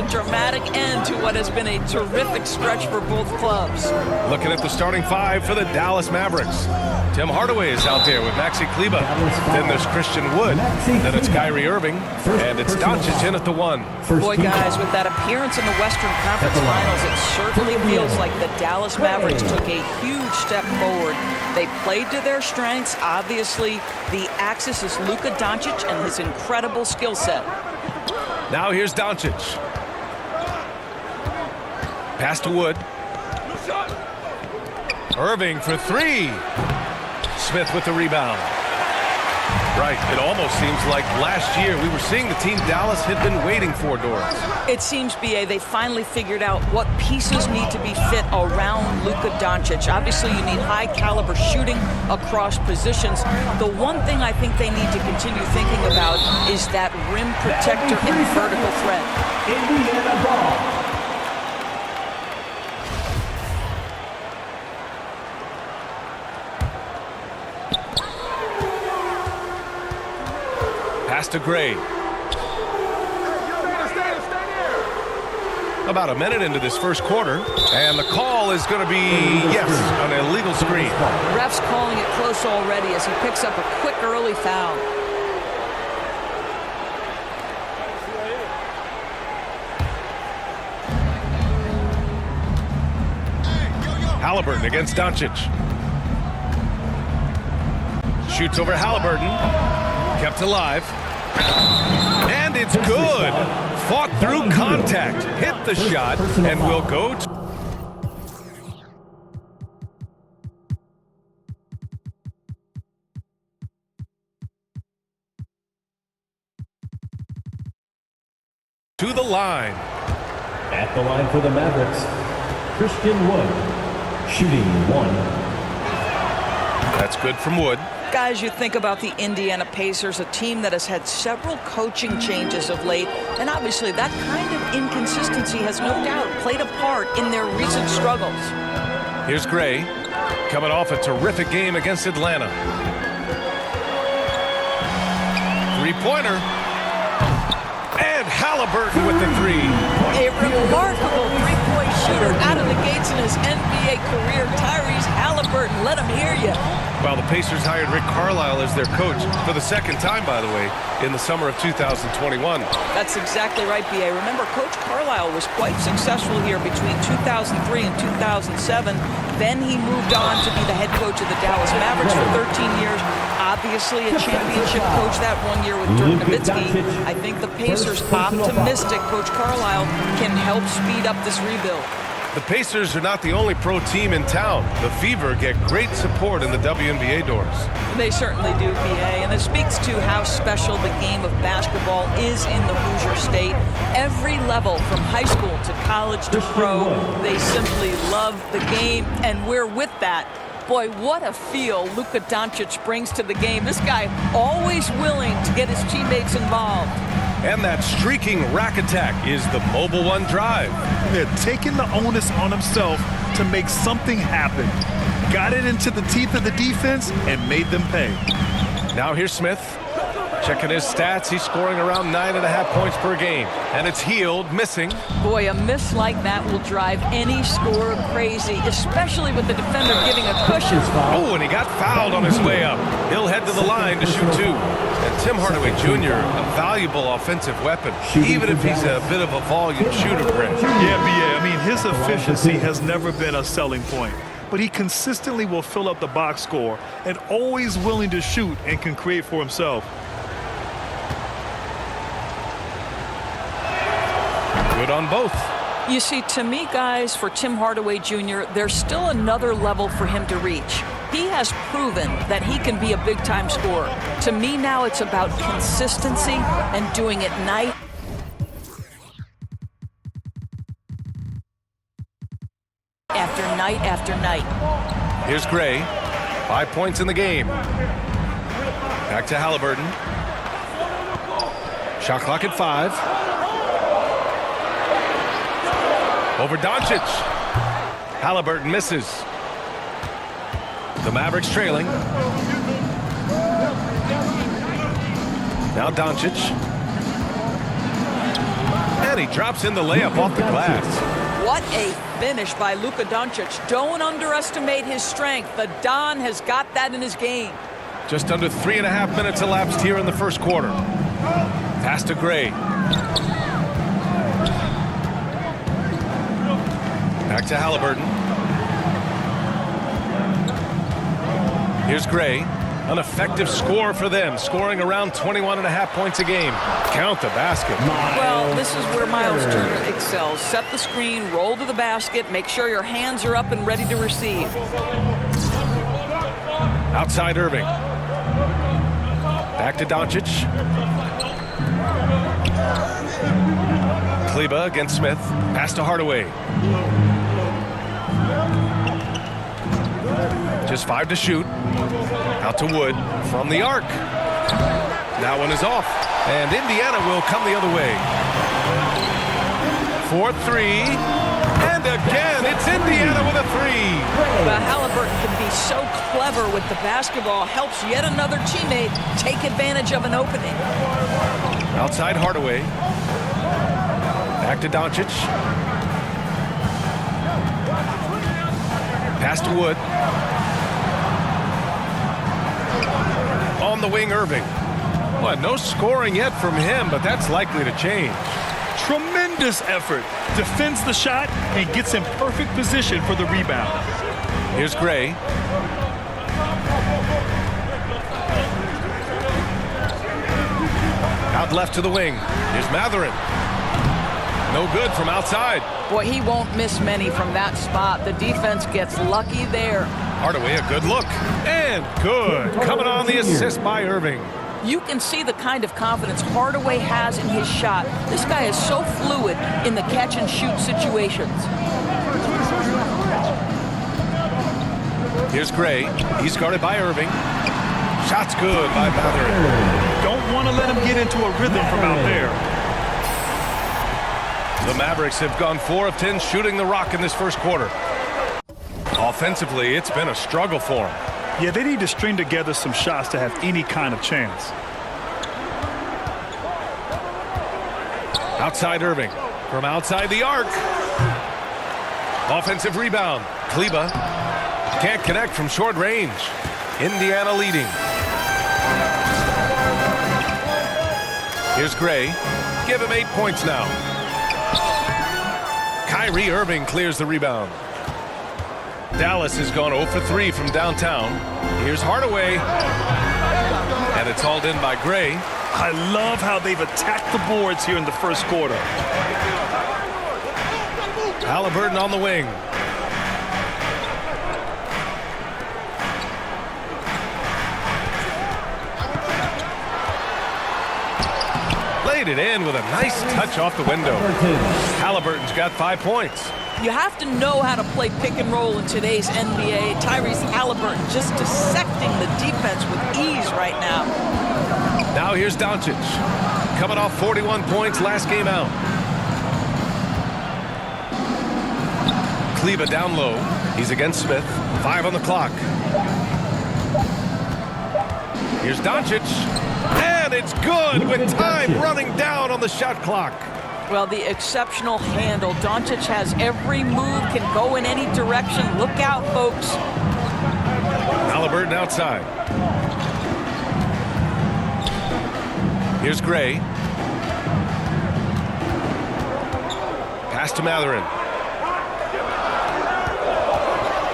a dramatic end to what has been a terrific stretch for both clubs. Looking at the starting five for the Dallas Mavericks. Tim Hardaway is out there with Maxi Kleber. Then there's Christian Wood. Then it's Kyrie Irving. And it's Doncic in at the one. Boy, guys, with that appearance in the Western Conference Finals, it certainly feels like the Dallas Mavericks took a huge step forward. They played to their strengths. Obviously, the axis is Luka Doncic and his incredible skill set. Now here's Doncic. Pass to Wood. Irving for three. Smith with the rebound. Right, it almost seems like last year we were seeing the team Dallas had been waiting for, Doris. It seems, B.A., they finally figured out what pieces need to be fit around Luka Doncic. Obviously, you need high-caliber shooting across positions. The one thing I think they need to continue thinking about is that rim protector and vertical threat. Indiana ball. Pass to Gray. About a minute into this first quarter, and the call is going to be, yes, an illegal screen. Ref's calling it close already as he picks up a quick early foul. Halliburton against Doncic. Shoots over Halliburton. Kept alive. And it's good. Fought through contact. Hit the shot and will go to... to the line. At the line for the Mavericks, Christian Wood. Shooting one. That's good from Wood. Guys, you think about the Indiana Pacers, a team that has had several coaching changes of late, and obviously that kind of inconsistency has no doubt played a part in their recent struggles. Here's Gray, coming off a terrific game against Atlanta. Three-pointer. And Halliburton with the three. A remarkable three-point shooter out of the gates in his NBA career. Tyrese Halliburton, let him hear you. Well, the Pacers hired Rick Carlisle as their coach for the second time, by the way, in the summer of 2021. That's exactly right, B.A. Remember, Coach Carlisle was quite successful here between 2003 and 2007. Then he moved on to be the head coach of the Dallas Mavericks for 13 years. Obviously a championship coach that 1 year with Dirk Nowitzki. I think the Pacers optimistic Coach Carlisle can help speed up this rebuild. The Pacers are not the only pro team in town. The Fever get great support in the WNBA doors. They certainly do, B.A., and it speaks to how special the game of basketball is in the Hoosier State. Every level, from high school to college to pro, they simply love the game, and we're with that. Boy, what a feel Luka Doncic brings to the game. This guy always willing to get his teammates involved. And that streaking rack attack is the Mobile One drive. They're taking the onus on himself to make something happen. Got it into the teeth of the defense and made them pay. Now here's Smith. Checking his stats, he's scoring around 9.5 points per game. And it's Hield missing. Boy, a miss like that will drive any scorer crazy, especially with the defender giving a cushion. Oh, and he got fouled on his way up. He'll head to the line to shoot two. And Tim Hardaway Jr., a valuable offensive weapon, even if he's a bit of a volume shooter, Brent. Yeah, B.A. I mean, his efficiency has never been a selling point. But he consistently will fill up the box score and always willing to shoot and can create for himself. Good on both. You see, to me, guys, for Tim Hardaway Jr., there's still another level for him to reach. He has proven that he can be a big-time scorer. To me now, it's about consistency and doing it night after night after night. Here's Gray. 5 points in the game. Back to Halliburton. Shot clock at 5. Over Doncic. Halliburton misses. The Mavericks trailing. Now Doncic. And he drops in the layup off the glass. What a finish by Luka Doncic. Don't underestimate his strength. The Don has got that in his game. Just under 3.5 minutes elapsed here in the first quarter. Pass to Gray. Back to Halliburton. Here's Gray. An effective score for them, scoring around 21.5 points a game. Count the basket. Well, this is where Miles Turner excels. Set the screen, roll to the basket, make sure your hands are up and ready to receive. Outside Irving. Back to Doncic. Kleber against Smith. Pass to Hardaway. Just 5 to shoot. Out to Wood from the arc. That one is off. And Indiana will come the other way. 4-3. And again, it's Indiana with a 3. But Halliburton can be so clever with the basketball. Helps yet another teammate take advantage of an opening. Outside Hardaway. Back to Doncic. Pass to Wood. On the wing, Irving. Well, no scoring yet from him, but that's likely to change. Tremendous effort. Defends the shot and gets in perfect position for the rebound. Here's Gray. Out left to the wing. Here's Mathurin. No good from outside. Boy, he won't miss many from that spot. The defense gets lucky there. Hardaway, a good look. And good. Coming on the assist by Irving. You can see the kind of confidence Hardaway has in his shot. This guy is so fluid in the catch and shoot situations. Here's Gray. He's guarded by Irving. Shot's good by Mathurin. Don't want to let him get into a rhythm from out there. The Mavericks have gone 4 of 10 shooting the rock in this first quarter. Offensively, it's been a struggle for them. Yeah, they need to string together some shots to have any kind of chance. Outside Irving. From outside the arc. Offensive rebound. Kleber can't connect from short range. Indiana leading. Here's Gray. Give him 8 points now. Kyrie Irving clears the rebound. Dallas has gone 0 for 3 from downtown. Here's Hardaway. And it's hauled in by Gray. I love how they've attacked the boards here in the first quarter. Halliburton on the wing. Laid it in with a nice touch off the window. Halliburton's got 5 points. You have to know how to play pick and roll in today's NBA. Tyrese Halliburton just dissecting the defense with ease right now. Now here's Doncic. Coming off 41 points last game out. Kleber down low. He's against Smith. 5 on the clock. Here's Doncic. And it's good with time running down on the shot clock. Well, the exceptional handle. Doncic has every move, can go in any direction. Look out, folks. Halliburton outside. Here's Gray. Pass to Mathurin.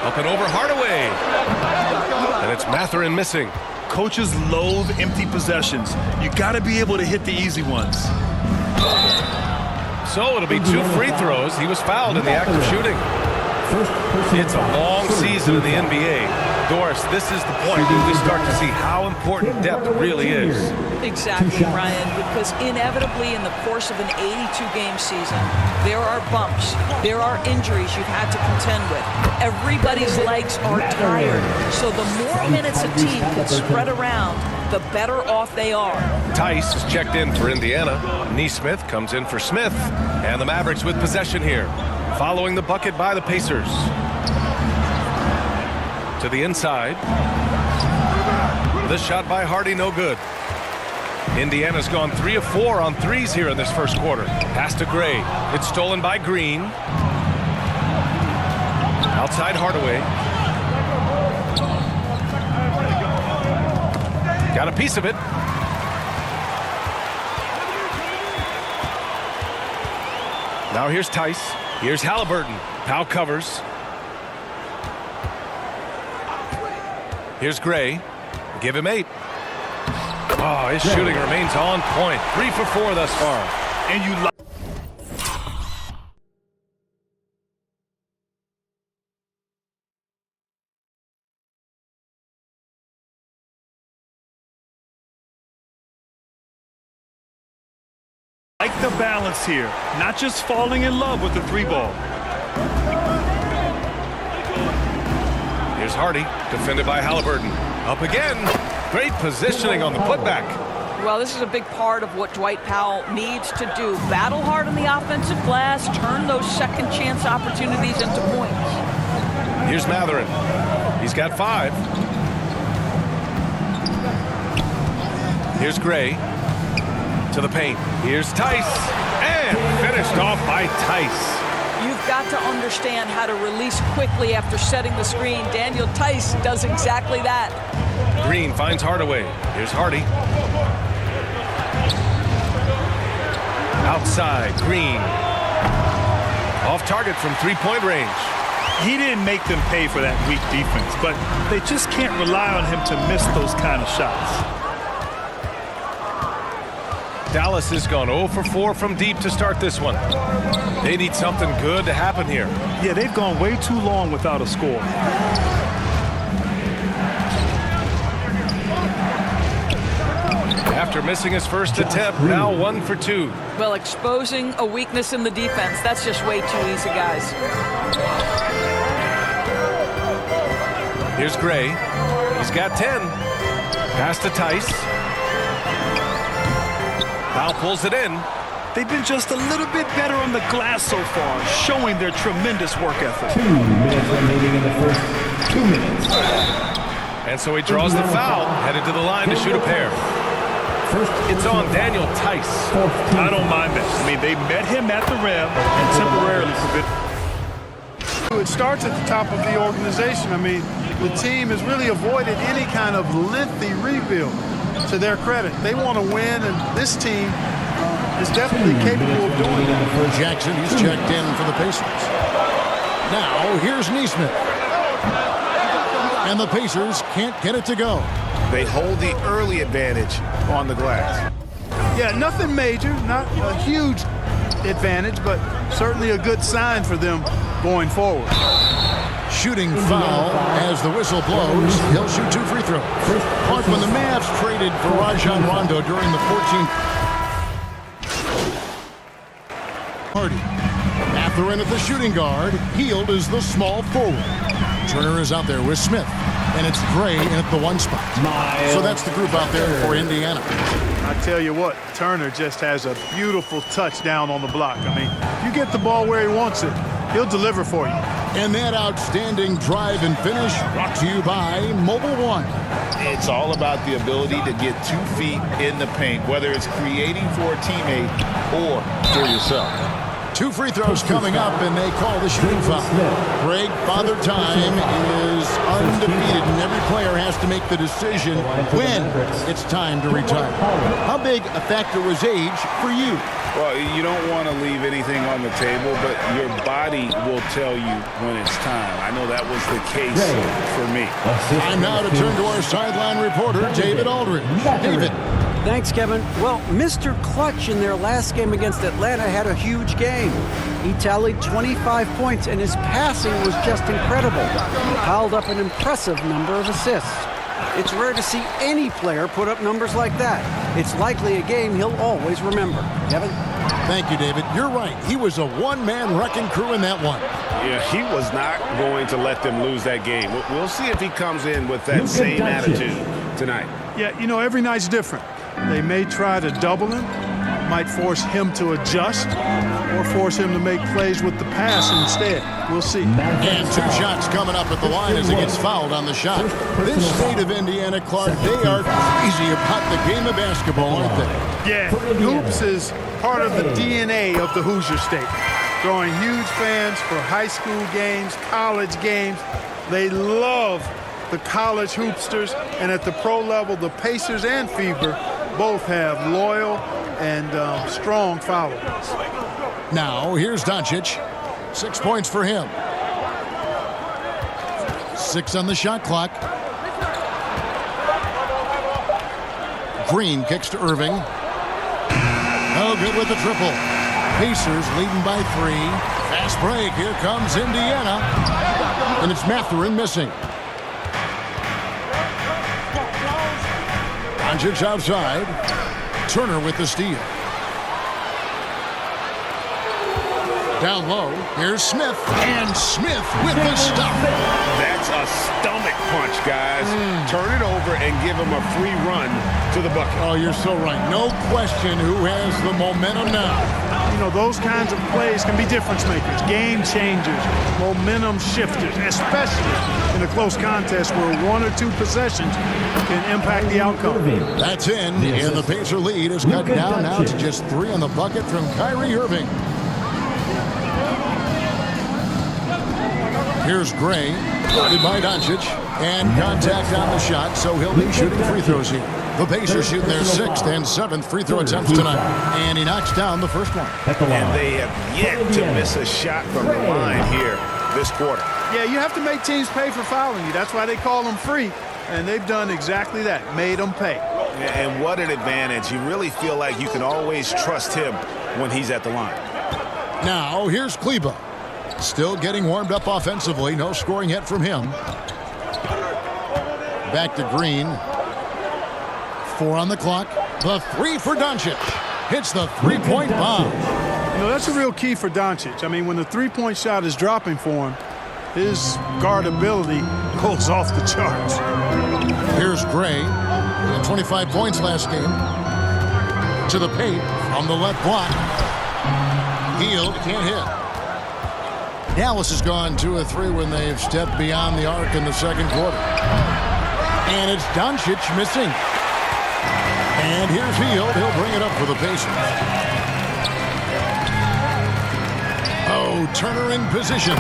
Up and over Hardaway. And it's Mathurin missing. Coaches loathe empty possessions. You got to be able to hit the easy ones. So it'll be 2 free throws. He was fouled in the act of shooting. It's a long season in the NBA. Doris, this is the point where we start to see how important depth really is. Exactly, Ryan, because inevitably in the course of an 82-game season, there are bumps, there are injuries you've had to contend with. Everybody's legs are tired, so the more minutes a team can spread around, the better off they are. Tice is checked in for Indiana. Nesmith comes in for Smith. And the Mavericks with possession here, following the bucket by the Pacers. To the inside. The shot by Hardy, no good. Indiana's gone 3 of 4 on threes here in this first quarter. Pass to Gray. It's stolen by Green. Outside Hardaway. Got a piece of it. Now here's Tice. Here's Halliburton. Powell covers. Here's Gray. Give him 8. Oh, his shooting remains on point. 3 for 4 thus far. And you like the balance here, not just falling in love with the 3 ball. Here's Hardy, defended by Halliburton. Up again. Great positioning on the putback. Well, this is a big part of what Dwight Powell needs to do. Battle hard on the offensive glass, turn those second chance opportunities into points. Here's Matherin. He's got 5. Here's Gray. To the paint. Here's Tice. And finished off by Tice. You've got to understand how to release quickly after setting the screen. Daniel Tice does exactly that. Green finds Hardaway. Here's Hardy. Outside, Green. Off target from 3-point range. He didn't make them pay for that weak defense, but they just can't rely on him to miss those kind of shots. Dallas has gone 0 for 4 from deep to start this one. They need something good to happen here. Yeah, they've gone way too long without a score. After missing his first attempt, now 1 for 2. Well, exposing a weakness in the defense, that's just way too easy, guys. Here's Gray. He's got 10. Pass to Tice. Powell pulls it in. They've been just a little bit better on the glass so far, showing their tremendous work ethic. 2 minutes remaining in the first 2 minutes. And so he draws the foul, headed to the line to shoot a pair. It's on Daniel Tice. I don't mind that. I mean, they met him at the rim and temporarily prevented. It starts at the top of the organization. I mean, the team has really avoided any kind of lengthy rebuild. To their credit, they want to win, and this team is definitely capable of doing that. Jackson, he's checked in for the Pacers. Now, here's Nesmith. And the Pacers can't get it to go. They hold the early advantage on the glass. Yeah, nothing major, not a huge advantage, but certainly a good sign for them going forward. Shooting foul as the whistle blows. He'll shoot 2 free throws. Mark, when the Mavs traded for Rajon Rondo during the 14th. Hardy. Matherin at the shooting guard. Hield is the small forward. Turner is out there with Smith. And it's Gray in at the 1 spot. So that's the group out there for Indiana. I tell you what, Turner just has a beautiful touchdown on the block. I mean, you get the ball where he wants it, he'll deliver for you. And that outstanding drive and finish brought to you by Mobile One. It's all about the ability to get 2 feet in the paint, whether it's creating for a teammate or for yourself. 2 free throws coming up, and they call the shooting foul. Greg, Father Time is undefeated, and every player has to make the decision when it's time to retire. How big a factor was age for you? Well, you don't want to leave anything on the table, but your body will tell you when it's time. I know that was the case for me. Time now to turn to our sideline reporter, David Aldridge. David. Thanks, Kevin. Well, Mr. Clutch in their last game against Atlanta had a huge game. He tallied 25 points, and his passing was just incredible. He piled up an impressive number of assists. It's rare to see any player put up numbers like that. It's likely a game he'll always remember. Kevin? Thank you, David. You're right. He was a one-man wrecking crew in that one. Yeah, he was not going to let them lose that game. We'll see if he comes in with that same attitude tonight. Yeah, you know, every night's different. They may try to double him, might force him to adjust or force him to make plays with the pass instead. We'll see. And 2 shots coming up at the line as he gets fouled on the shot. This state of Indiana, Clark, they are crazy about the game of basketball, aren't they? Yeah, hoops is part of the DNA of the Hoosier State. Drawing huge fans for high school games, college games. They love the college hoopsters, and at the pro level, the Pacers and Fever both have loyal and strong followers. Now, here's Doncic. 6 points for him. 6 on the shot clock. Green kicks to Irving. Oh, good with the triple. Pacers leading by 3. Fast break. Here comes Indiana. And it's Mathurin missing. Doncic outside. Turner with the steal. Down low, here's Smith, and Smith with the stop. That's a stomach punch, guys. Turn it over and give him a free run to the bucket. Oh, you're so right. No question who has the momentum now. You know, those kinds of plays can be difference makers, game changers, momentum shifters, especially in a close contest where 1 or 2 possessions can impact the outcome. That's in, and the Pacer lead is cut down now to just 3 on the bucket from Kyrie Irving. Here's Gray, guarded by Doncic, and contact on the shot, so he'll be shooting free throws here. The Pacers shooting their 6th and 7th free throw attempts tonight, and he knocks down the first one. And they have yet to miss a shot from the line here this quarter. Yeah, you have to make teams pay for fouling you. That's why they call them free, and they've done exactly that, made them pay. And what an advantage. You really feel like you can always trust him when he's at the line. Now, here's Kleber. Still getting warmed up offensively. No scoring yet from him. Back to Green. 4 on the clock. The 3 for Doncic. Hits the 3-point bomb. You know, that's a real key for Doncic. I mean, when the 3-point shot is dropping for him, his guardability goes off the charts. Here's Gray. 25 points last game. To the paint on the left block. Hield can't hit. Dallas has gone 2 of 3 when they've stepped beyond the arc in the second quarter. And it's Doncic missing. And here's Hield. He'll bring it up for the Pacers. Oh, Turner in position.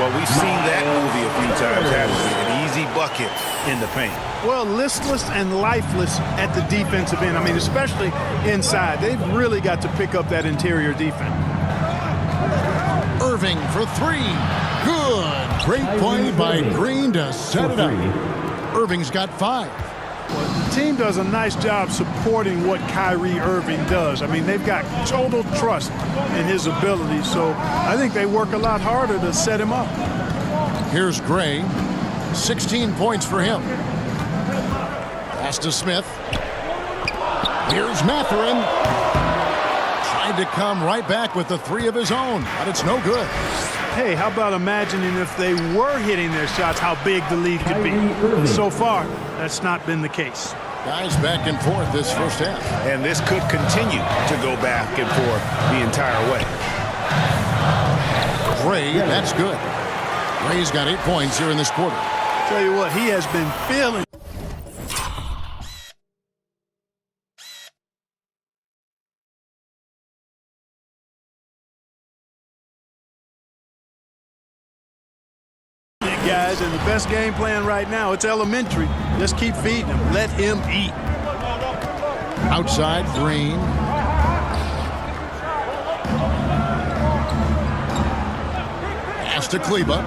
Well, we've seen that movie a few times, haven't we? An easy bucket in the paint. Well, listless and lifeless at the defensive end. I mean, especially inside. They've really got to pick up that interior defense. Irving for 3. Good. Great play by Green to set it up. Irving's got 5. The team does a nice job supporting what Kyrie Irving does. I mean, they've got total trust in his ability, so I think they work a lot harder to set him up. Here's Gray. 16 points for him. Pass to Smith. Here's Mathurin. Tried to come right back with the 3 of his own, but it's no good. Hey, how about imagining if they were hitting their shots, how big the lead could be? So far, that's not been the case. Guys back and forth this first half. And this could continue to go back and forth the entire way. Gray, that's good. Gray's got 8 points here in this quarter. Tell you what, he has been feeling. Guys, and the best game plan right now, it's elementary. Just keep feeding him. Let him eat. Outside, Green. Pass to Kleber.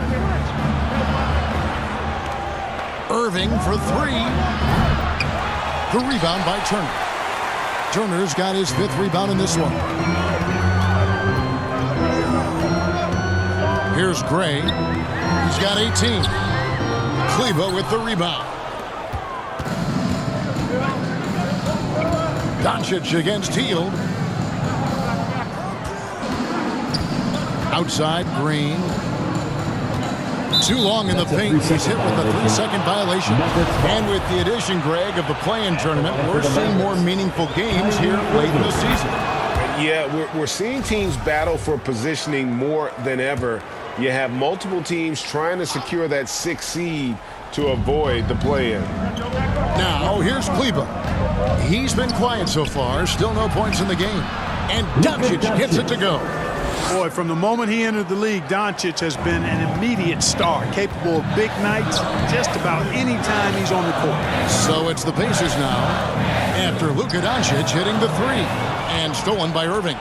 Irving for 3. The rebound by Turner. Turner's got his 5th rebound in this one. Here's Gray. He's got 18. Kleber with the rebound. Doncic against Hield. Outside, Green. Too long in the paint. He's hit with a 3-second violation. And with the addition, Greg, of the play-in tournament, we're seeing more meaningful games here late in the season. Yeah, we're seeing teams battle for positioning more than ever. You have multiple teams trying to secure that 6th seed to avoid the play-in. Now, here's Kleba. He's been quiet so far. Still no points in the game. And Doncic gets it to go. Boy, from the moment he entered the league, Doncic has been an immediate star, capable of big nights just about any time he's on the court. So it's the Pacers now, after Luka Doncic hitting the 3, and stolen by Irving.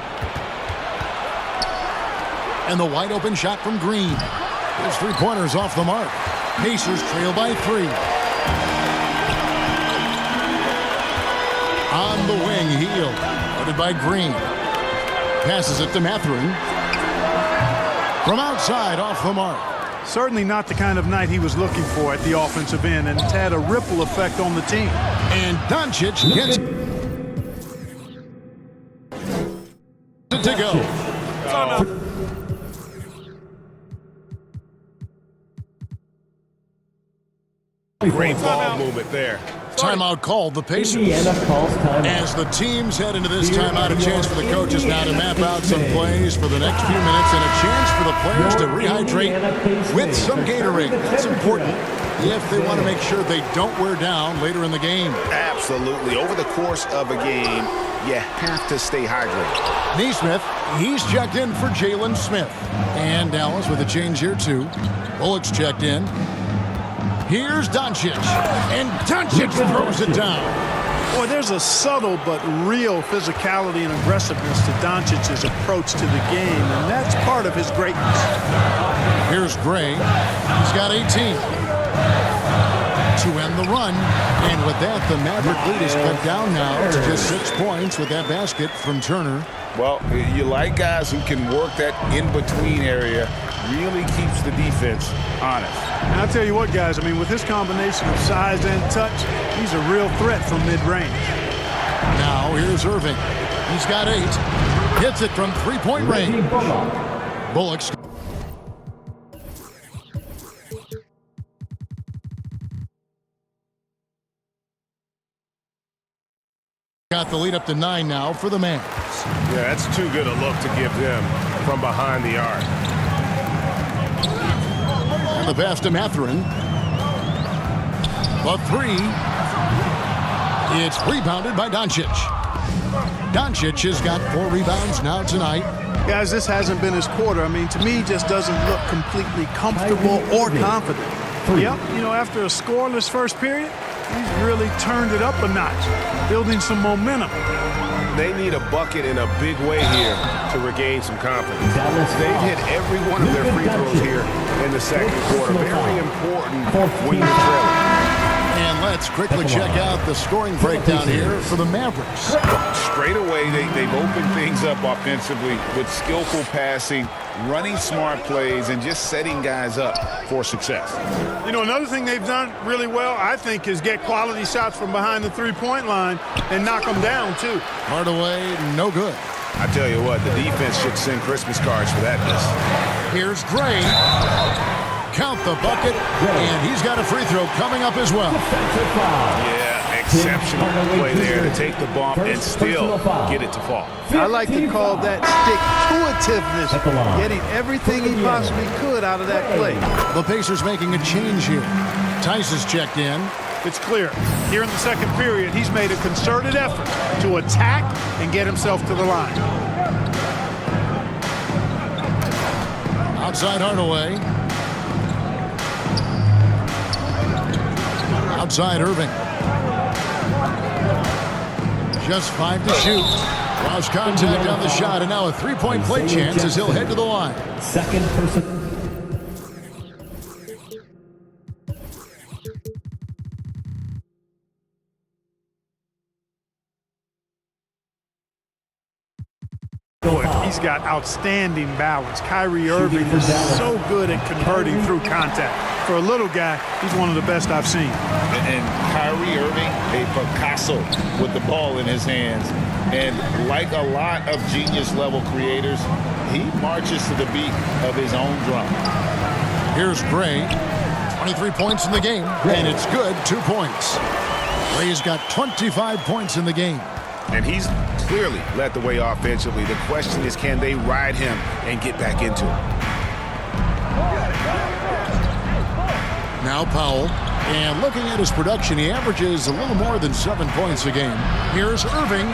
And the wide open shot from Green. His 3-pointers off the mark. Pacers trail by 3. On the wing, Hield, guarded by Green. Passes it to Mathurin. From outside, off the mark. Certainly not the kind of night he was looking for at the offensive end, and it's had a ripple effect on the team. And Doncic gets it to go. Great ball movement there. Timeout called the Pacers. Indiana calls timeout. As the teams head into this timeout, a chance for the coaches now to map out some plays for the next few minutes and a chance for the players to rehydrate with some Gatorade. That's important if they want to make sure they don't wear down later in the game. Absolutely. Over the course of a game, you have to stay hydrated. Neesmith, he's checked in for Jalen Smith. And Dallas with a change here too. Bullock's checked in. Here's Doncic, and Doncic throws it down. Boy, there's a subtle but real physicality and aggressiveness to Doncic's approach to the game, and that's part of his greatness. Here's Gray. He's got 18 to end the run, and with that, the Maverick lead is cut down now to just 6 points with that basket from Turner. Well, you like guys who can work that in-between area, really keeps the defense honest. And I'll tell you what, guys, I mean, with his combination of size and touch, he's a real threat from mid-range. Now, here's Irving. He's got 8. Hits it from 3-point range. Bullock's got the lead up to 9 now for the Mavs. Yeah, that's too good a look to give them from behind the arc. And the pass to Mathurin. The 3. It's rebounded by Doncic. Doncic has got 4 rebounds now tonight. Guys, this hasn't been his quarter. I mean, to me, he just doesn't look completely comfortable or confident. Yep, you know, after a scoreless first period, he's really turned it up a notch, building some momentum. They need a bucket in a big way here to regain some confidence. They've hit every one of their free throws here in the second quarter. Very important when you're trailing. And let's quickly check out the scoring breakdown here for the Mavericks. Straight away, they've opened things up offensively with skillful passing, running smart plays, and just setting guys up for success. You know, another thing they've done really well, I think, is get quality shots from behind the three-point line and knock them down, too. Hardaway, no good. I tell you what, the defense should send Christmas cards for that miss. Here's Gray. Count the bucket, and he's got a free throw coming up as well. Yeah, exceptional play there to take the bump and still get it to fall. I like to call that stick-to-itiveness, getting everything he possibly could out of that play. The Pacers making a change here. Tice is checked in. It's clear. Here in the second period, he's made a concerted effort to attack and get himself to the line. Outside Hardaway. Outside Irving. Just 5 to shoot. Lost contact on the shot, and now a 3-point play chance as he'll head to the line. Second person. He's got outstanding balance. Kyrie Irving is so good at converting through contact. For a little guy, he's one of the best I've seen. And Kyrie Irving, a Picasso with the ball in his hands. And like a lot of genius-level creators, he marches to the beat of his own drum. Here's Gray. 23 points in the game, and it's good, 2 points. Gray's got 25 points in the game. And he's clearly led the way offensively. The question is, can they ride him and get back into it? Now Powell. And looking at his production, he averages a little more than 7 points a game. Here's Irving.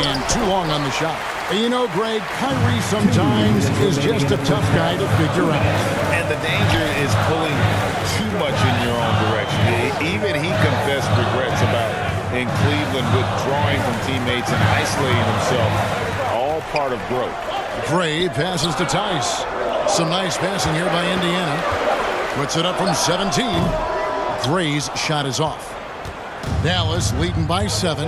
And too long on the shot. And you know, Greg, Kyrie sometimes is just a tough guy to figure out. And the danger is pulling too much in your own direction. Even he confessed regrets about in Cleveland withdrawing from teammates and isolating himself. All part of growth. Gray passes to Tice. Some nice passing here by Indiana. Puts it up from 17. Gray's shot is off. Dallas leading by 7.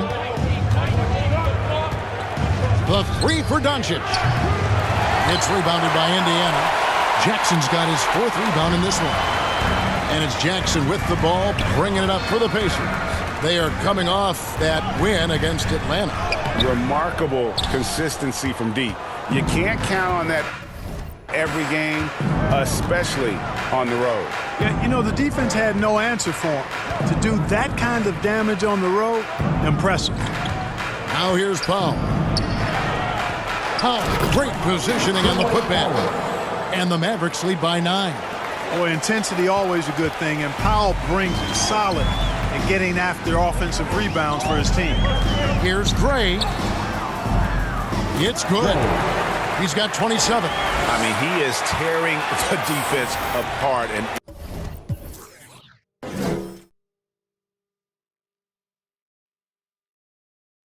The 3 for Doncic. It's rebounded by Indiana. Jackson's got his 4th rebound in this one. And it's Jackson with the ball, bringing it up for the Pacers. They are coming off that win against Atlanta. Remarkable consistency from deep. You can't count on that every game, especially on the road. Yeah, you know, the defense had no answer for him. To do that kind of damage on the road, impressive. Now here's Powell. Powell, great positioning on the putback. And the Mavericks lead by 9. Boy, intensity always a good thing, and Powell brings it solid in getting after offensive rebounds for his team. Here's Gray. It's good. He's got 27. I mean, he is tearing the defense apart. And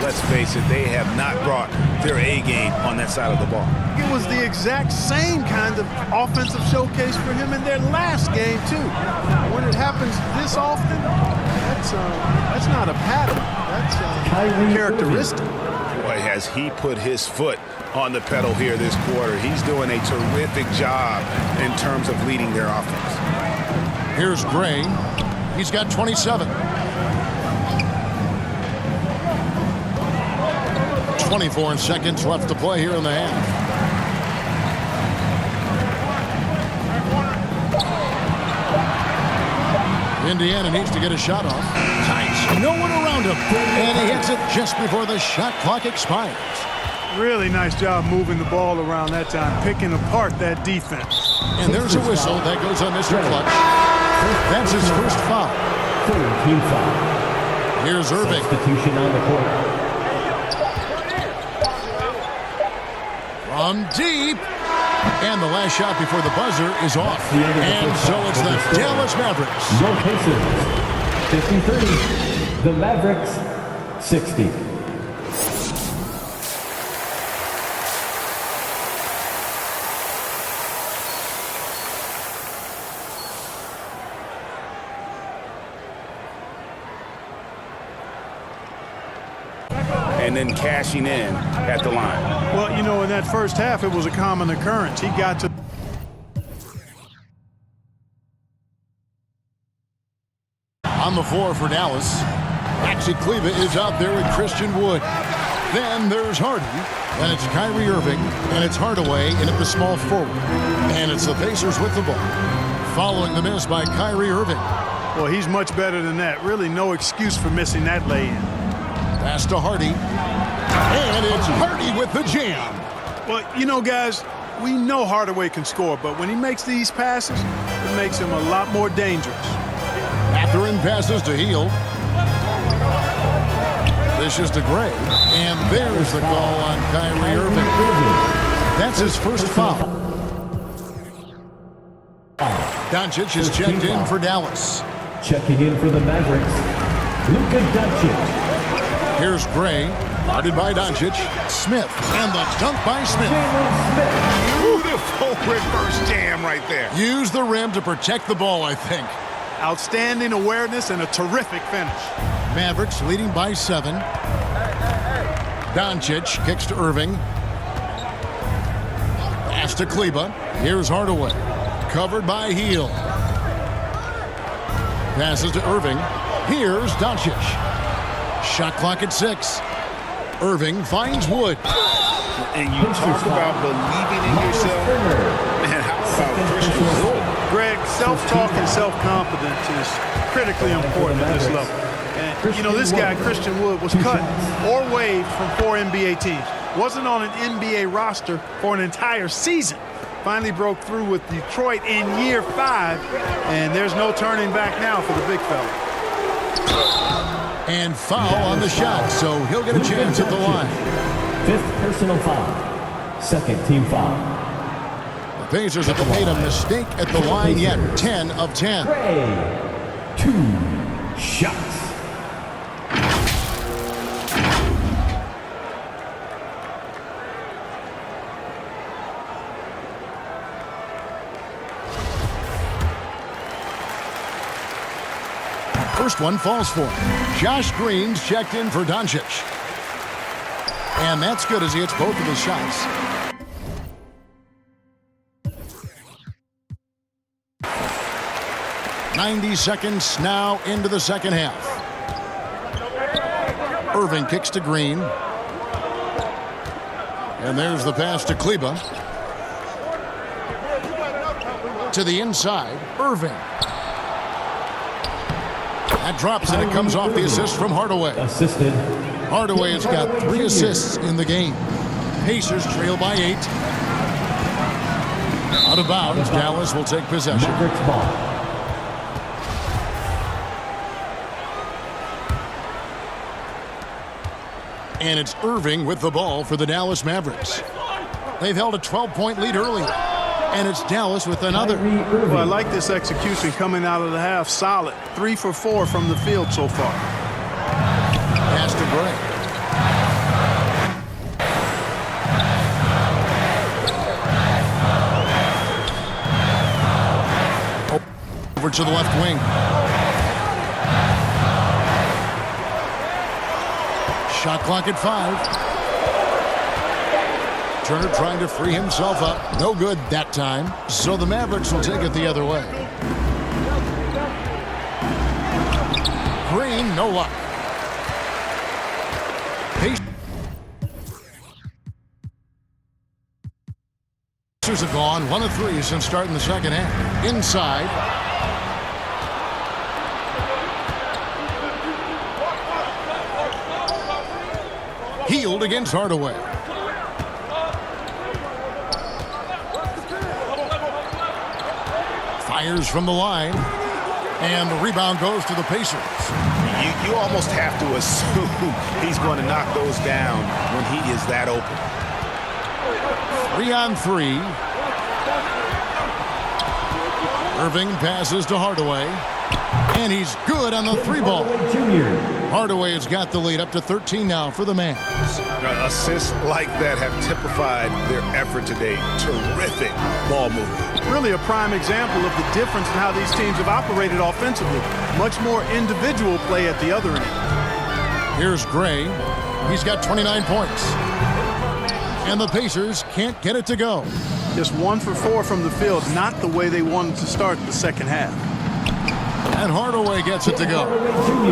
let's face it, they have not brought their A game on that side of the ball. It was the exact same kind of offensive showcase for him in their last game, too. When it happens this often, that's not a pattern. That's characteristic. Boy, has he put his foot on the pedal here this quarter. He's doing a terrific job in terms of leading their offense. Here's Gray. He's got 27. 24 seconds left to play here in the half. Indiana needs to get a shot off. Tice, no one around him. And he hits it just before the shot clock expires. Really nice job moving the ball around that time, picking apart that defense. And there's a whistle that goes on Mr. Clutch. That's his first foul. Team foul. Here's Irving. Substitution on the court. From deep. And the last shot before the buzzer is off. And so it's the Dallas Mavericks. Your Pacers, 50-30. The Mavericks, 60. And then cashing in at the line. Well, you know, in that first half, it was a common occurrence. He got to on the floor for Dallas. Maxi Kleber is out there with Christian Wood. Then there's Harden, and it's Kyrie Irving, and it's Hardaway in at the small forward. And it's the Pacers with the ball. Following the miss by Kyrie Irving. Well, he's much better than that. Really no excuse for missing that lay-in. Pass to Hardy. And it's Hardy with the jam. Well, you know, guys, we know Hardaway can score, but when he makes these passes, it makes him a lot more dangerous. Mathurin passes to Hield. This is to Gray. And there's the call on Kyrie Irving. That's his first foul. Doncic is checked in for Dallas. Checking in for the Mavericks, Luka Doncic. Here's Gray, guarded by Doncic. Smith, and the dunk by Smith. Beautiful reverse jam right there. Use the rim to protect the ball, I think. Outstanding awareness and a terrific finish. Mavericks leading by 7. Doncic kicks to Irving. Pass to Kleber. Here's Hardaway. Covered by Hield. Passes to Irving. Here's Doncic. Shot clock at 6. Irving finds Wood. And you talk about believing in yourself. Man, how about Christian Wood? Greg, self-talk and self-confidence is critically important at this level. And, you know, this guy, Christian Wood, was cut or waived from 4 NBA teams. Wasn't on an NBA roster for an entire season. Finally broke through with Detroit in year 5, and there's no turning back now for the big fella. And foul on the shot, so he'll get a chance at the line. 5th personal foul. 2nd team foul. The Pacers haven't made a mistake at the line yet. 10 of 10. Gray, 2 shots. First one falls for him. Josh Green's checked in for Doncic. And that's good as he hits both of his shots. "90 seconds now into the second half. Irving kicks to Green. And there's the pass to Kleba. To the inside, Irving. That drops and it comes off the assist from Hardaway. Assisted. Hardaway has got 3 assists in the game. Pacers trail by 8. Out of bounds, Dallas will take possession. Mavericks ball. And it's Irving with the ball for the Dallas Mavericks. They've held a 12-point lead earlier. And it's Dallas with another. Well, I like this execution coming out of the half. Solid. 3 for 4 from the field so far. Pass to Gray. Over to the left wing. Shot clock at 5. Turner trying to free himself up. No good that time. So the Mavericks will take it the other way. Green, no luck. Pacers have gone 1 of 3 since starting the second half. Inside. Healed against Hardaway. Fires from the line, and the rebound goes to the Pacers. You almost have to assume he's going to knock those down when he is that open. 3 on 3. Irving passes to Hardaway, and he's good on the 3-ball. Hardaway has got the lead up to 13 now for the Mavs. Assists like that have typified their effort today. Terrific ball movement. Really a prime example of the difference in how these teams have operated offensively. Much more individual play at the other end. Here's Gray. He's got 29 points. And the Pacers can't get it to go. Just 1 for 4 from the field. Not the way they wanted to start the second half. And Hardaway gets it to go.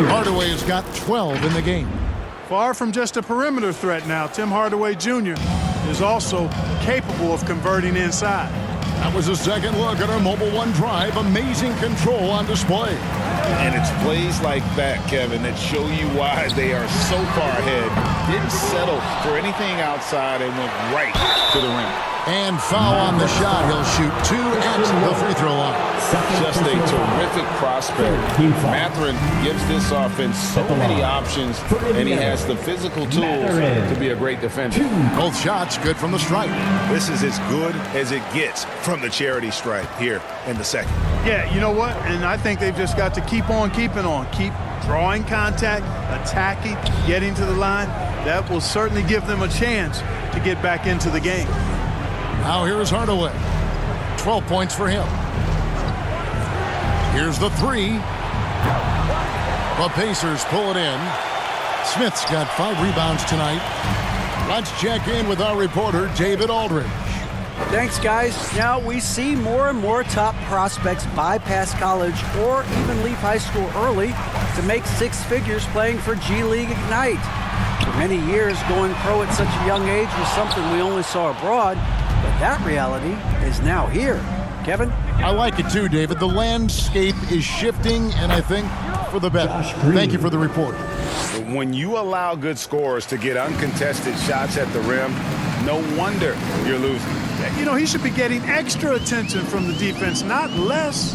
Hardaway has got 12 in the game. Far from just a perimeter threat now, Tim Hardaway Jr. is also capable of converting inside. That was a second look at our Mobile One drive. Amazing control on display. And it's plays like that, Kevin, that show you why they are so far ahead. Didn't settle for anything outside and went right to the rim. And foul on the shot. He'll shoot 2 at the free throw line. Just a terrific prospect. Mathurin gives this offense so many options, and he has the physical tools to be a great defender. Both shots good from the stripe. This is as good as it gets from the charity stripe here in the second. Yeah, you know what? And I think they've just got to keep on keeping on. Keep drawing contact, attacking, getting to the line. That will certainly give them a chance to get back into the game. Now here's Hardaway. 12 points for him. Here's the 3. The Pacers pull it in. Smith's got 5 rebounds tonight. Let's check in with our reporter, David Aldridge. Thanks, guys. Now we see more and more top prospects bypass college or even leave high school early to make 6 figures playing for G League Ignite. For many years, going pro at such a young age was something we only saw abroad, but that reality is now here. Kevin? I like it too, David. The landscape is shifting, and I think for the bet. Thank you for the report. When you allow good scorers to get uncontested shots at the rim, no wonder you're losing. You know, he should be getting extra attention from the defense, not less.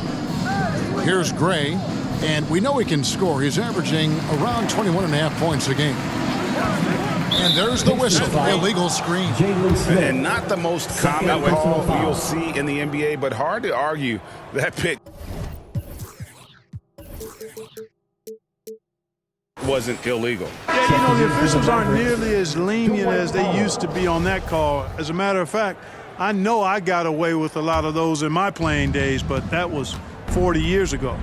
Here's Gray, and we know he can score. He's averaging around 21.5 points a game. And there's the whistle. Illegal screen. And not the most common call you'll see in the NBA, but hard to argue that pick wasn't illegal. Yeah, you know, the officials aren't nearly as lenient as they used to be on that call. As a matter of fact, I know I got away with a lot of those in my playing days, but that was 40 years ago.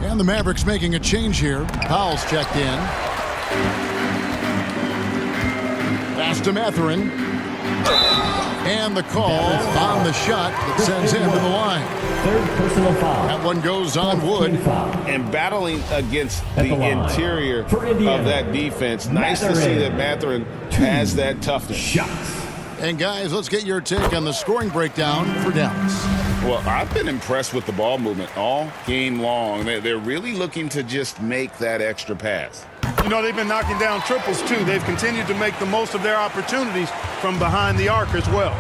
And the Mavericks making a change here. Powell's checked in. Pass to Mathurin. And the call on the shot that sends him to the line. Third personal foul. That one goes on Wood. And battling against the interior of that defense. Nice to see that Mathurin has that toughness. Shots. And guys, let's get your take on the scoring breakdown for Dallas. Well, I've been impressed with the ball movement all game long. They're really looking to just make that extra pass. You know, they've been knocking down triples, too. They've continued to make the most of their opportunities from behind the arc as well.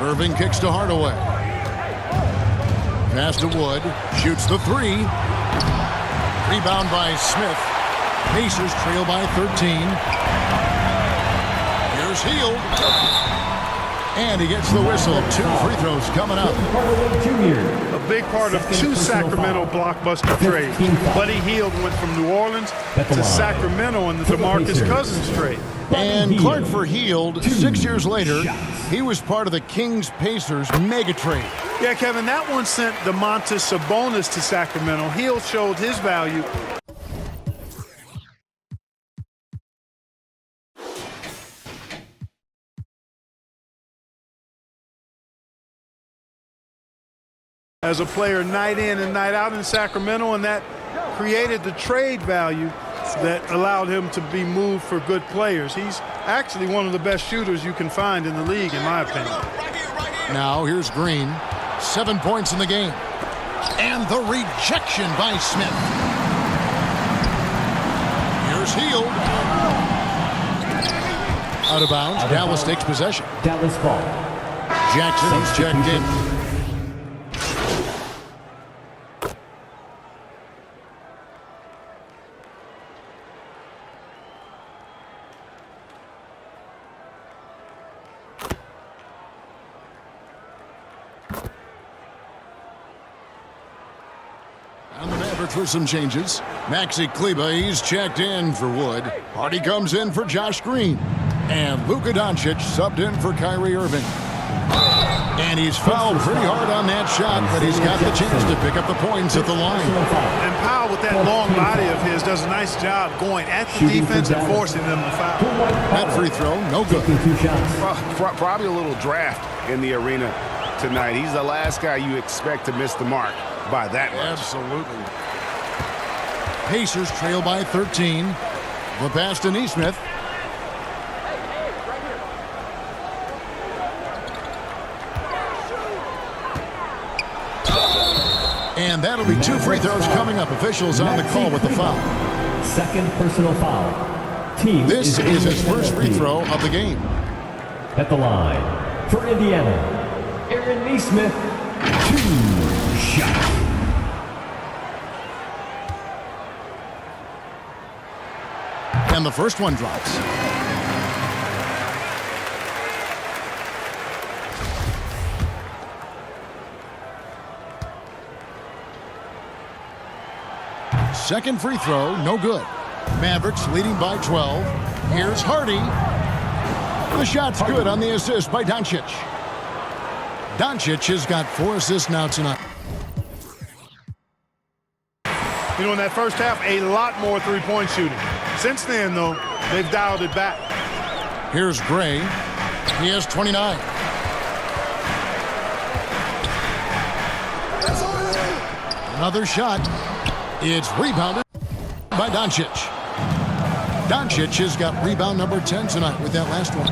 Irving kicks to Hardaway. Pass to Wood. Shoots the three. Rebound by Smith. Pacers trail by 13. Here's Hield. And he gets the whistle. 2 free throws coming up. A big part of 2 Sacramento blockbuster trades. Buddy Hield went from New Orleans to Sacramento in the DeMarcus Cousins trade. And Clark for Hield, 6 years later, he was part of the Kings-Pacers mega trade. Yeah, Kevin, that one sent Domantas Sabonis to Sacramento. Hield showed his value. As a player night in and night out in Sacramento, and that created the trade value that allowed him to be moved for good players. He's actually one of the best shooters you can find in the league, in my opinion. Now here's Green. 7 points in the game. And the rejection by Smith. Here's Hield. Out of bounds. Dallas takes possession. Dallas ball. Jackson's checked in. And the Mavericks with some changes. Maxi Kleber, he's checked in for Wood. Hardy comes in for Josh Green. And Luka Doncic subbed in for Kyrie Irving. And he's fouled pretty hard on that shot, but he's got the chance to pick up the points at the line. And Powell, with that long body of his, does a nice job going at the defense and forcing them to foul. That free throw, no good. Probably a little draft in the arena tonight. He's the last guy you expect to miss the mark by that much. Absolutely. Pacers trail by 13. The pass to Nesmith. And that'll be 2 free throws coming up. Officials on the call with the foul. Second personal foul. Team This is his first free throw of the game. At the line for Indiana, Aaron Nesmith. 2 shots. And the first one drops. Second free throw, no good. Mavericks leading by 12. Here's Hardy. The shot's good on the assist by Doncic. Doncic has got 4 assists now tonight. You know, in that first half, a lot more three-point shooting. Since then, though, they've dialed it back. Here's Gray. He has 29. Another shot. It's rebounded by Doncic. Doncic has got rebound number 10 tonight with that last one.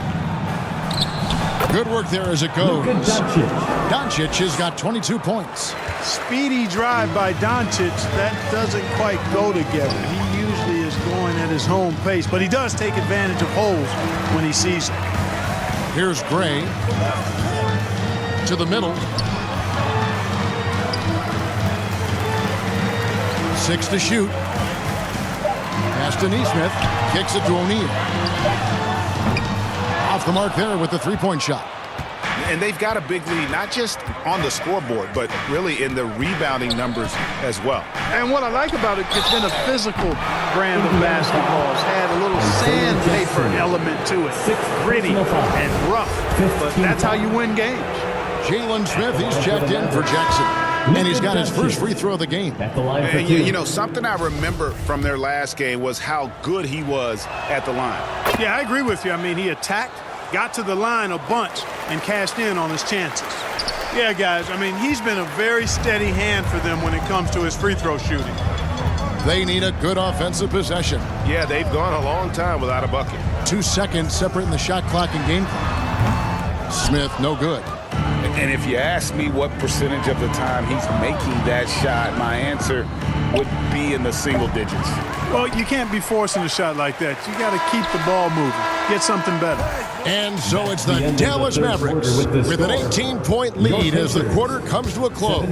Good work there as it goes. Doncic has got 22 points. speedy drive by Doncic, that doesn't quite go together. He usually is going at his home pace, but he does take advantage of holes when he sees them. Here's Gray to the middle. 6 to shoot. Pass to Neesmith. Kicks it to O'Neal. Off the mark there with the three-point shot. And they've got a big lead, not just on the scoreboard, but really in the rebounding numbers as well. And what I like about it, it's been a physical brand of basketball. It's had a little sandpaper element to it. Gritty and rough, but that's how you win games. Jalen Smith, he's checked in for Jackson. And he's got his first free throw of the game. And you know, something I remember from their last game was how good he was at the line. Yeah, I agree with you. I mean, he attacked, got to the line a bunch, and cashed in on his chances. Yeah, guys, I mean, he's been a very steady hand for them when it comes to his free throw shooting. They need a good offensive possession. Yeah, they've gone a long time without a bucket. 2 seconds separating the shot clock and game clock. Smith, no good. And if you ask me what percentage of the time he's making that shot, my answer would be in the single digits. Well, you can't be forcing a shot like that. You got to keep the ball moving. Get something better. And so it's the Dallas Mavericks with an 18-point lead as the quarter comes to a close.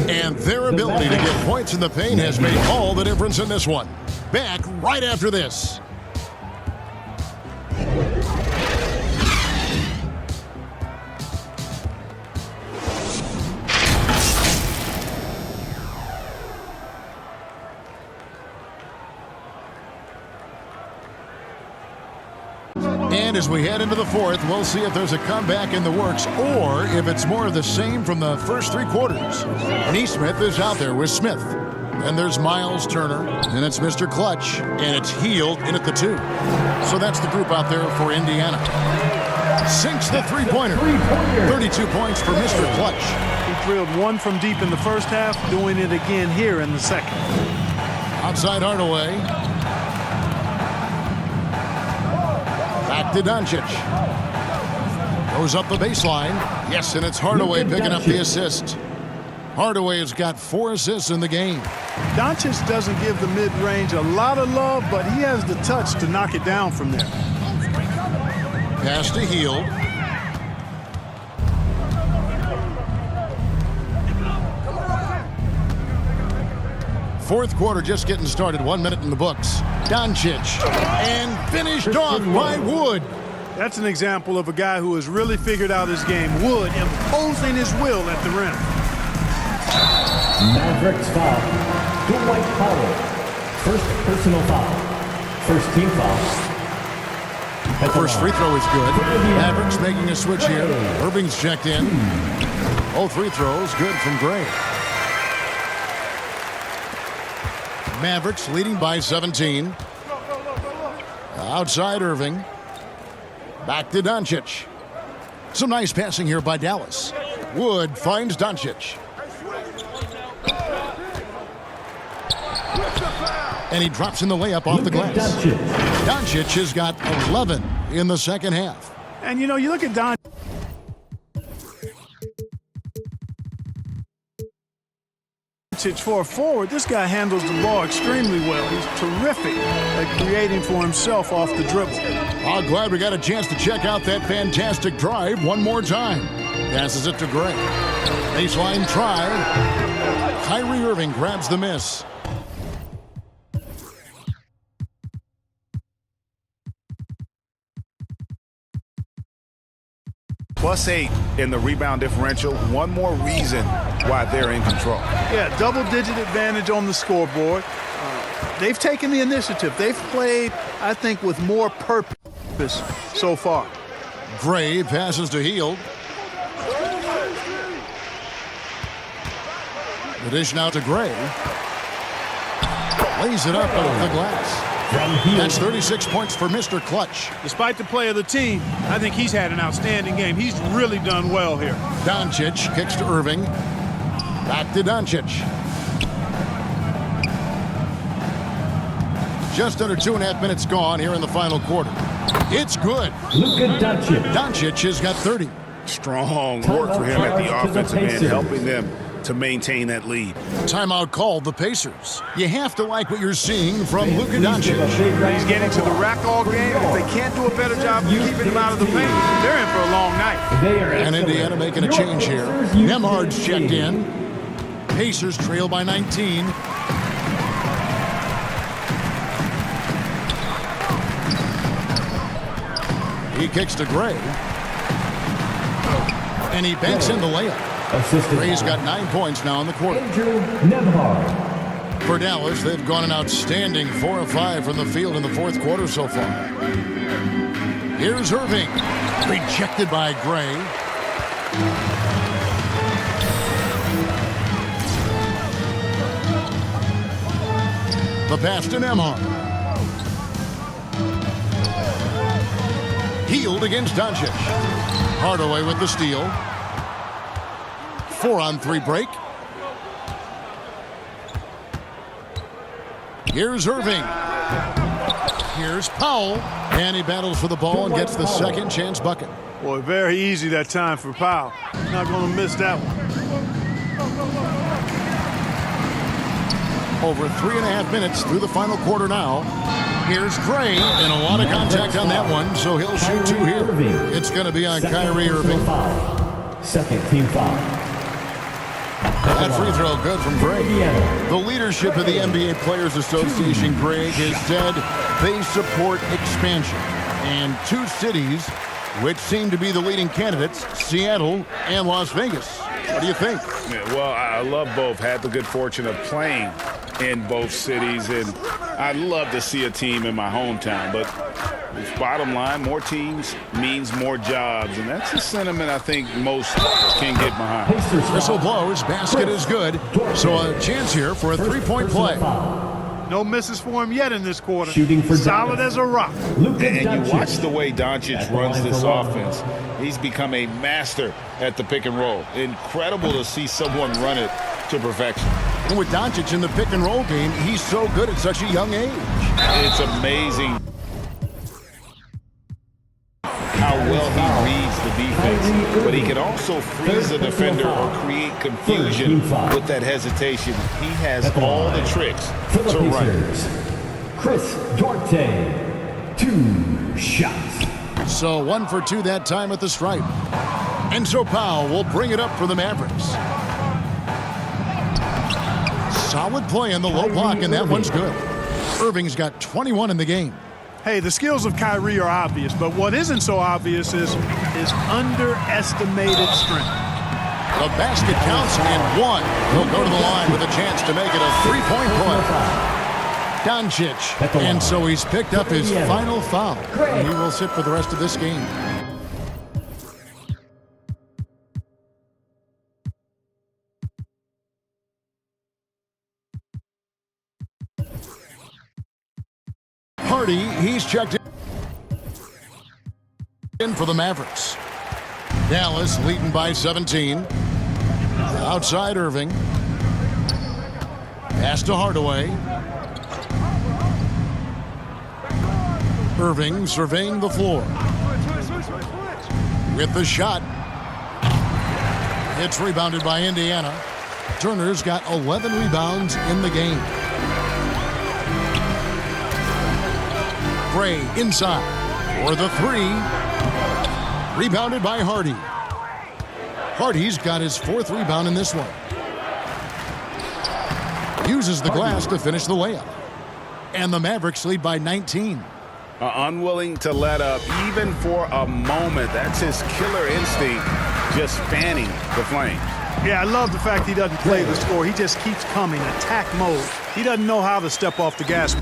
And their ability to get points in the paint has made all the difference in this one. Back right after this. And as we head into the fourth, we'll see if there's a comeback in the works or if it's more of the same from the first 3 quarters. Neesmith is out there with Smith. And there's Miles Turner, and it's Mr. Clutch, and it's Hield in at the 2. So that's the group out there for Indiana. Sinks the three-pointer. 32 points for Mr. Clutch. He drilled one from deep in the first half, doing it again here in the second. Outside Hardaway. Back to Doncic. Goes up the baseline. Yes, and it's Hardaway picking up the assist. Hardaway has got 4 assists in the game. Doncic doesn't give the mid-range a lot of love, but he has the touch to knock it down from there. Pass to Hield. Fourth quarter just getting started. 1 minute in the books. Doncic. And finished off by Wood. That's an example of a guy who has really figured out his game. Wood imposing his will at the rim. Mavericks foul. Dwight Howard. First personal foul. First team foul. That first free throw is good. Mavericks making a switch here. Irving's checked in. All free throws good from Gray. Mavericks leading by 17. Outside Irving. Back to Doncic. Some nice passing here by Dallas. Wood finds Doncic. And he drops in the layup off the glass. Doncic has got 11 in the second half. And, you know, you look at Doncic for a forward. This guy handles the ball extremely well. He's terrific at creating for himself off the dribble. I'm glad we got a chance to check out that fantastic drive one more time. Passes it to Gray. Baseline try. Kyrie Irving grabs the miss. +8 in the rebound differential. One more reason why they're in control. Yeah, double-digit advantage on the scoreboard. They've taken the initiative. They've played, I think, with more purpose so far. Gray passes to Hield. The dish now to Gray. Lays it up off the glass. That's 36 points for Mr. Clutch. Despite the play of the team, I think he's had an outstanding game. He's really done well here. Doncic kicks to Irving. Back to Doncic. Just under 2.5 minutes gone here in the final quarter. It's good. Luka Doncic. Doncic has got 30. Strong work for him at the offensive end, helping them to maintain that lead. Timeout called the Pacers. You have to like what you're seeing from Luka Doncic. He's getting to the rack all game. If they can't do a better job of keeping him out of the paint, they're in for a long night. And Indiana making a change here. Nembhard's checked in. Pacers trail by 19. He kicks to Gray. And he banks in the layup. Gray's got 9 points now in the quarter. For Dallas, they've gone an outstanding 4 of 5 from the field in the fourth quarter so far. Here's Irving. Rejected by Gray. The pass to Nembhard. Healed against Doncic. Hardaway with the steal. 4-on-3 break. Here's Irving. Here's Powell. And he battles for the ball and gets the second chance bucket. Boy, very easy that time for Powell. Not going to miss that one. Over 3.5 minutes through the final quarter now. Here's Gray, and a lot of contact on that one, so he'll shoot 2 here. It's going to be on Kyrie Irving. Second team foul. That free throw good from Gray. The leadership of the NBA Players Association, Greg, has said they support expansion. And 2 cities which seem to be the leading candidates, Seattle and Las Vegas. What do you think? Yeah, well, I love both. Had the good fortune of playing in both cities, and I'd love to see a team in my hometown. But bottom line, more teams means more jobs, and that's a sentiment I think most can get behind. Whistle blows, basket is good, so a chance here for a 3-point play. No misses for him yet in this quarter. Shooting for solid as a rock. And you watch the way Doncic runs this offense. He's become a master at the pick and roll. Incredible to see someone run it to perfection. And with Doncic in the pick and roll game, he's so good at such a young age. It's amazing how well he reads the defense, but he can also freeze a defender or create confusion with that hesitation. He has all the tricks to run. Chris Duarte, 2 shots. So 1 for 2 that time at the stripe. And so Powell will bring it up for the Mavericks. Solid play in the low block, and that one's good. Irving's got 21 in the game. Hey, the skills of Kyrie are obvious, but what isn't so obvious is his underestimated strength. The basket counts and 1. He'll go to the line with a chance to make it a 3-point play. Doncic, and so he's picked up his final foul. And he will sit for the rest of this game. Hardy, he's checked in for the Mavericks. Dallas leading by 17. Outside Irving. Pass to Hardaway. Irving surveying the floor. With the shot. It's rebounded by Indiana. Turner's got 11 rebounds in the game. Gray inside for the 3. Rebounded by Hardy. Hardy's got his 4th rebound in this one. Uses the glass to finish the layup. And the Mavericks lead by 19. Unwilling to let up even for a moment. That's his killer instinct, just fanning the flames. Yeah, I love the fact he doesn't play the score. He just keeps coming, attack mode. He doesn't know how to step off the gas.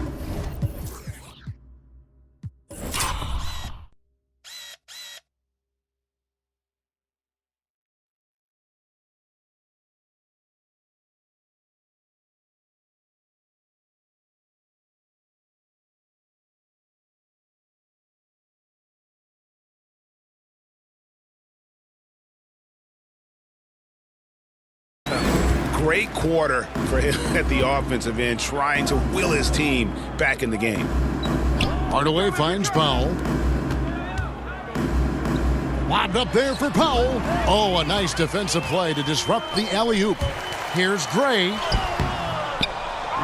Great quarter for him at the offensive end, trying to will his team back in the game. Hardaway finds Powell. Lobbed up there for Powell. Oh, a nice defensive play to disrupt the alley-oop. Here's Gray.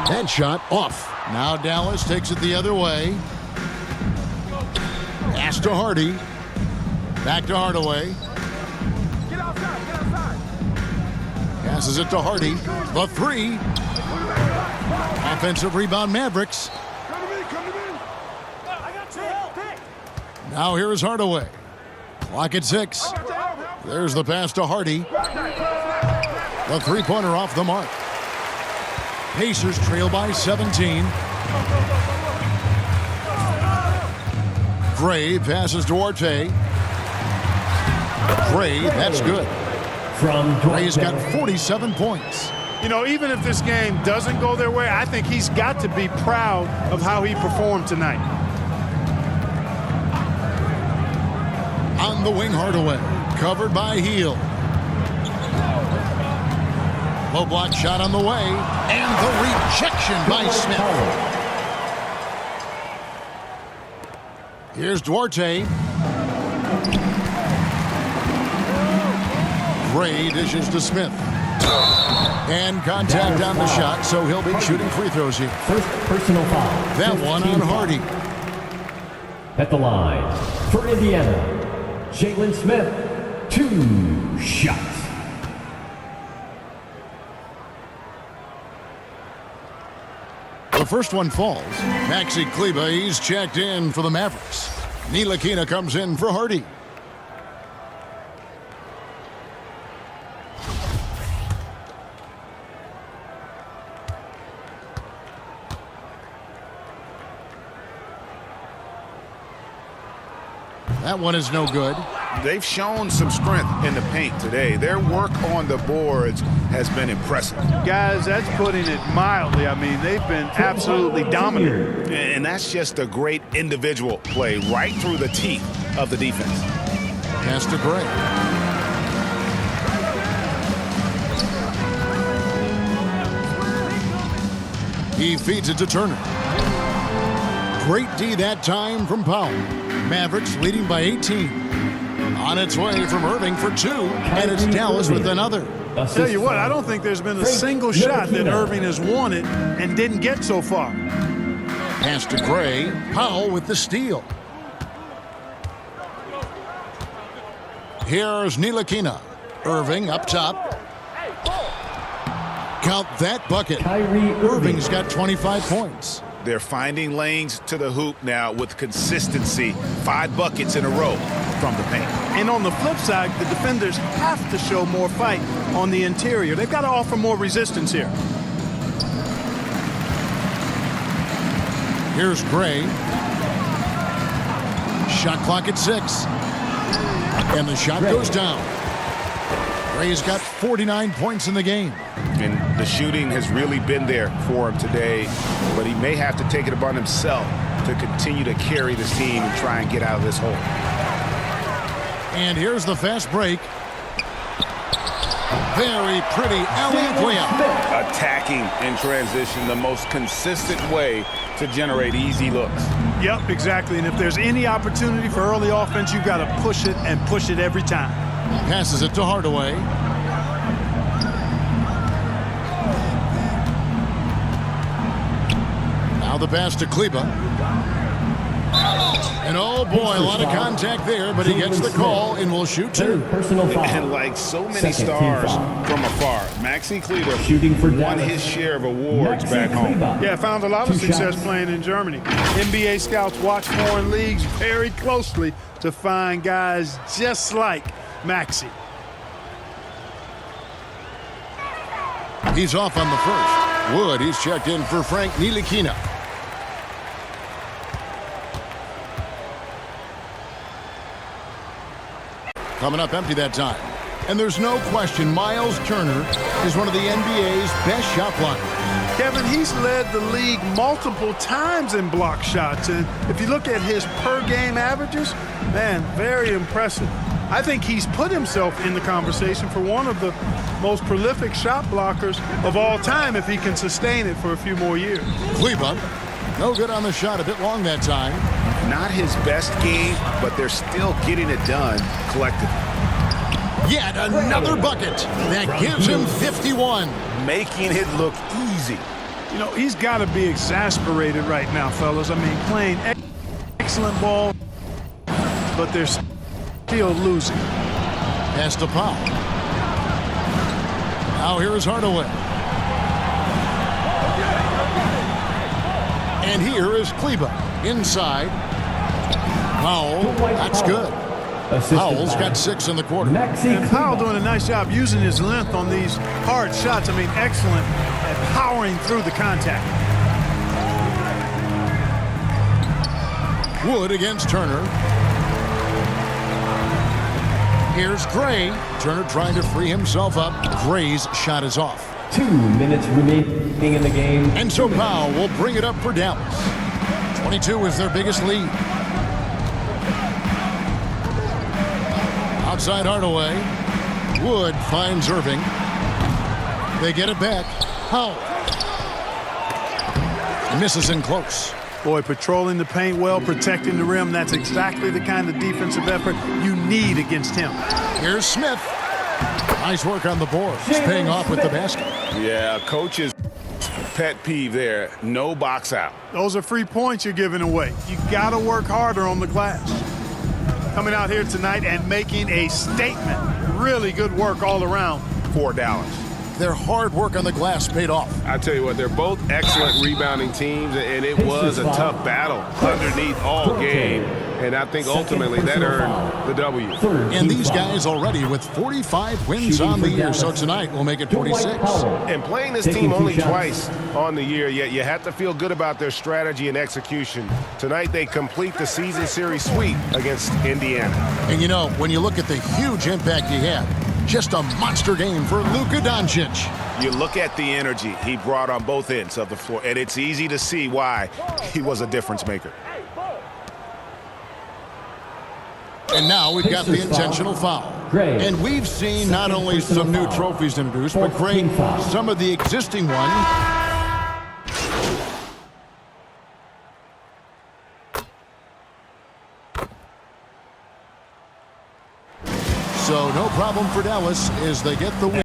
That shot off. Now Dallas takes it the other way. Pass to Hardy. Back to Hardaway. Passes it to Hardy. The three. Offensive rebound, Mavericks. Now here is Hardaway. Clock at 6. There's the pass to Hardy. The three-pointer off the mark. Pacers trail by 17. Gray passes to Duarte. Gray, that's good. Gray's got 47 points. You know, even if this game doesn't go their way, I think he's got to be proud of how he performed tonight. On the wing, Hardaway. Covered by Hield. Low block shot on the way. And the rejection by Smith. Here's Duarte. Gray dishes to Smith. And contact on the shot, so he'll be shooting free throws here. First personal foul. That one on Hardy. At the line for Indiana, Jalen Smith, 2 shots. The first one falls. Maxi Kleber, he's checked in for the Mavericks. Ntilikina comes in for Hardy. That one is no good. They've shown some strength in the paint today. Their work on the boards has been impressive. Guys, that's putting it mildly. I mean, they've been absolutely dominant. And that's just a great individual play right through the teeth of the defense. Pass to Gray. He feeds it to Turner. Great D that time from Powell. Mavericks leading by 18. On its way from Irving for 2, and it's Dallas with another. Tell you what, I don't think there's been a single shot that Irving has wanted and didn't get so far. Pass to Gray. Powell with the steal. Here's Ntilikina. Irving up top. Count that bucket. Irving's got 25 points. They're finding lanes to the hoop now with consistency. 5 buckets in a row from the paint. And on the flip side, the defenders have to show more fight on the interior. They've got to offer more resistance here. Here's Gray. Shot clock at 6. And the shot goes down. Gray's got 49 points in the game. And the shooting has really been there for him today, but he may have to take it upon himself to continue to carry this team and try and get out of this hole. And here's the fast break. Very pretty alley-oop layup. Attacking in transition, the most consistent way to generate easy looks. Yep, exactly. And if there's any opportunity for early offense, you've got to push it and push it every time. Passes it to Hardaway. Now the pass to Kleber. And oh boy, a lot of contact there, but he gets the call and will shoot 2. And like so many stars from afar, Maxi Kleber won his share of awards back home. Yeah, found a lot of success playing in Germany. NBA scouts watch foreign leagues very closely to find guys just like Maxi. He's off on the first. Wood, he's checked in for Frank Ntilikina. Coming up empty that time. And there's no question Miles Turner is one of the NBA's best shot blockers. Kevin, he's led the league multiple times in block shots. And if you look at his per-game averages, man, very impressive. I think he's put himself in the conversation for one of the most prolific shot blockers of all time if he can sustain it for a few more years. Kleber, no good on the shot, a bit long that time. Not his best game, but they're still getting it done collectively. Yet another bucket that gives him 51. Making it look easy. You know, he's got to be exasperated right now, fellas. I mean, playing excellent ball, but they're still losing. Pass to Powell. Now here is Hardaway. And here is Kleba inside. Powell, that's good. Powell's got 6 in the quarter. And Powell doing a nice job using his length on these hard shots. I mean, excellent at powering through the contact. Wood against Turner. Here's Gray. Turner trying to free himself up. Gray's shot is off. 2 minutes remaining in the game. And so Powell will bring it up for Dallas. 22 is their biggest lead. Outside Hardaway. Wood finds Irving. They get it back. Powell. Misses in close. Boy, patrolling the paint well, protecting the rim. That's exactly the kind of defensive effort you need against him. Here's Smith. Nice work on the boards. Paying off with the basket. Yeah, coach's pet peeve there. No box out. Those are free points you're giving away. You got to work harder on the glass. Coming out here tonight and making a statement. Really good work all around For Dallas. Their hard work on the glass paid off. I tell you what, they're both excellent rebounding teams, and it was a tough battle underneath all game. And I think ultimately that earned the W. And these guys already with 45 wins on the year, so tonight we'll make it 46. And playing this team only twice on the year, yet you have to feel good about their strategy and execution. Tonight they complete the season series sweep against Indiana. And you know, when you look at the huge impact he had, just a monster game for Luka Doncic. You look at the energy he brought on both ends of the floor, and it's easy to see why he was a difference maker. And now we've got the intentional foul. And we've seen not only some new trophies introduced, but great, some of the existing ones. So no problem for Dallas as they get the win.